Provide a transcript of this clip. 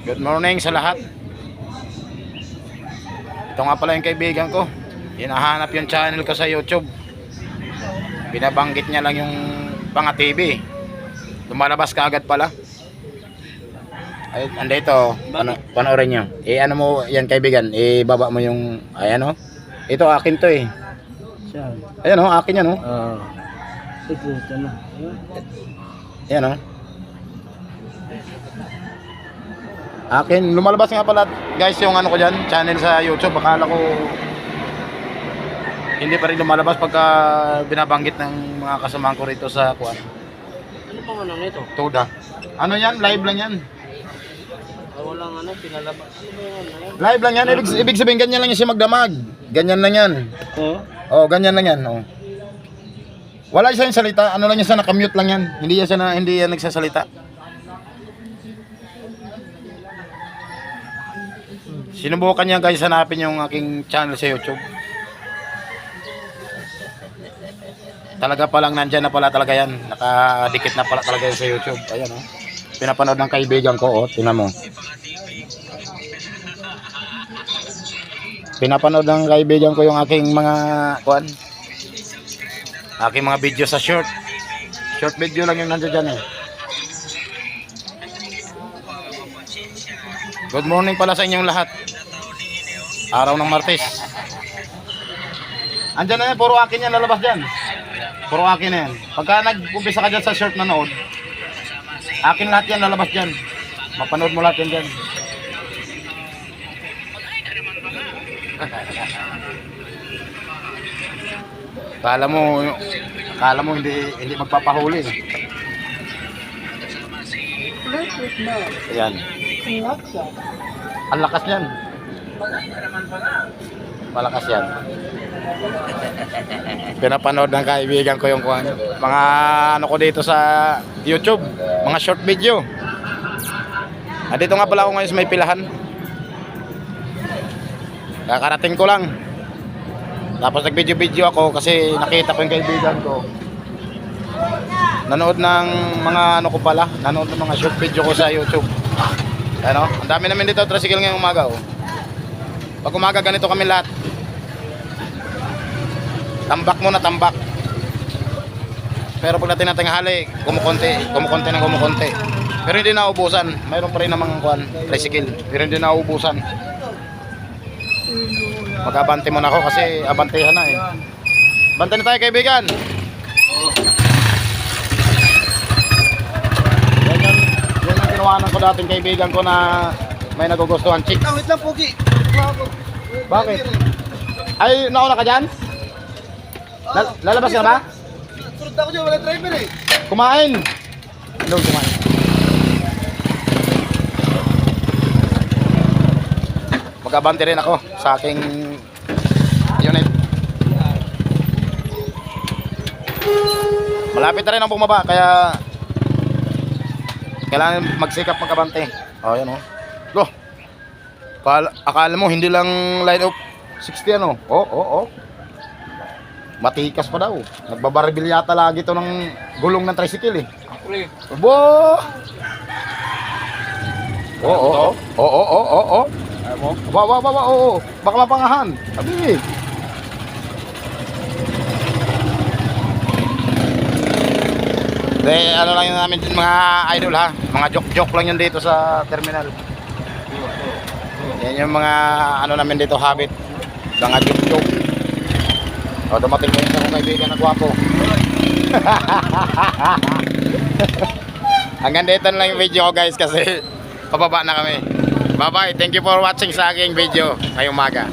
Good morning sa lahat. Ito nga pala yung kaibigan ko. Hinahanap yung channel ko sa YouTube. Binabanggit niya lang yung Panga TV. Lumalabas ka agad pala. Ay, andito. Panoorin nyo. Ano mo yan kaibigan. Baba mo yung, ayan o. Ito akin to eh. Ayan o, akin yan o. Puta na. Ayan o. Akin, lumalabas nga pala guys yung ano ko dyan, channel sa YouTube. Akala ko hindi pa rin lumalabas pagka binabanggit ng mga kasamahan ko rito sa kuan. Ano pang ano nito? Toda. Ano yan? Live lang yan. Walang ano, pinalabas. Ano ba yung ano yan? Live lang yan. Ibig sabihin ganyan lang yan siya magdamag. Ganyan lang yan. Oo? Ganyan lang yan. Oh. Wala siya yung salita. Ano lang yan siya, nakamute lang yan. Hindi yan nagsasalita. Sinubukan niya guys hanapin yung aking channel sa YouTube. Talaga palang nandyan na pala talaga yan. Nakadikit na pala talaga yan sa YouTube. Ayan o. Pinapanood ng kaibigan ko o. Tingnan mo. Pinapanood ng kaibigan ko yung aking mga kuan. Aking mga video sa short. Short video lang yung nandyan dyan eh. Good morning pala sa inyong lahat. Araw ng Martes. Andyan na yan, puro akin yan lalabas dyan. Puro akin na yan. Pagka nag-umpisa ka dyan sa short na nood, akin lahat yan lalabas dyan. Mapanood mo lahat yan dyan. Kala mo hindi magpapahuli. Ayan. Ang lakas yan. Malakas yan. Pinapanood ng kaibigan ko yung mga ano ko dito sa YouTube, mga short video. Dito nga pala ako ngayon sa may pilahan. Kakarating ko lang. Tapos nag-video ako kasi nakita ko yung kaibigan ko. Nanood ng mga ano ko pala, nanood ng mga short video ko sa YouTube. Ano? Ang dami namin dito tricycle ngayong umaga oh. Pag umaga ganito kami lahat. Tambak muna, tambak. Pero pag natin tanghali, kumukonti. Pero hindi nauubusan. Mayroon pa rin namang kuan, tricycle. Pero hindi nauubusan. Mag-abante muna ako kasi abantehan na eh. Bante na tayo kaibigan. Yan ang ginawanan ko dating kaibigan ko na may nagugustuhan chick. Wait lang, Pogi. Bakit? Ay, nauna ka dyan? Lalabas ka ba? Surut ako dyan, wala driver eh. Kumain! Doon kumain. Mag-abante rin ako sa aking unit. Malapit na rin ang bumaba kaya kailangan magsikap mag-abante. Oh, yan oh. Loh. Akala mo hindi lang line up 60 ano? Oh. Matikas pa daw. Nagbabarbil yata lagi to ng gulong ng tricycle eh. Bo! Oo. Oo. Baka mapangahan. Sabi. Ano lang yun namin mga idol ha. Mga joke lang yun dito sa terminal. Yan yung mga ano namin dito habit. Mga joke. O dumating mo yung akong kaibigan na gwapo. Hanggang dito na lang yung video ko guys kasi pababa na kami. Bye bye. Thank you for watching sa aking video ngayong umaga.